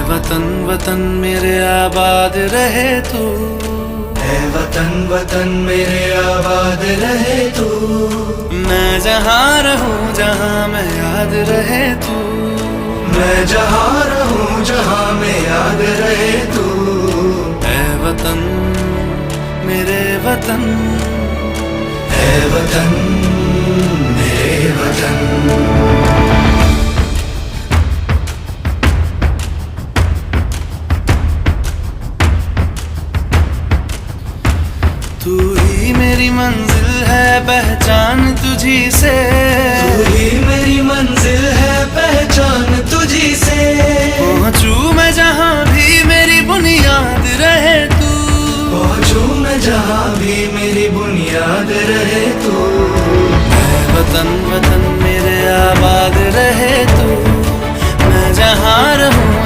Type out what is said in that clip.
वतन वतन मेरे आबाद रहे तू, ऐ वतन वतन मेरे आबाद रहे तू। मैं जहाँ रहूं जहाँ मैं याद रहे तू, मैं जहाँ रहूं जहाँ मैं याद रहे तू। ऐ वतन मेरे वतन, ऐ वतन मेरे वतन। तू ही मेरी मंजिल है, पहचान तुझी से। तू ही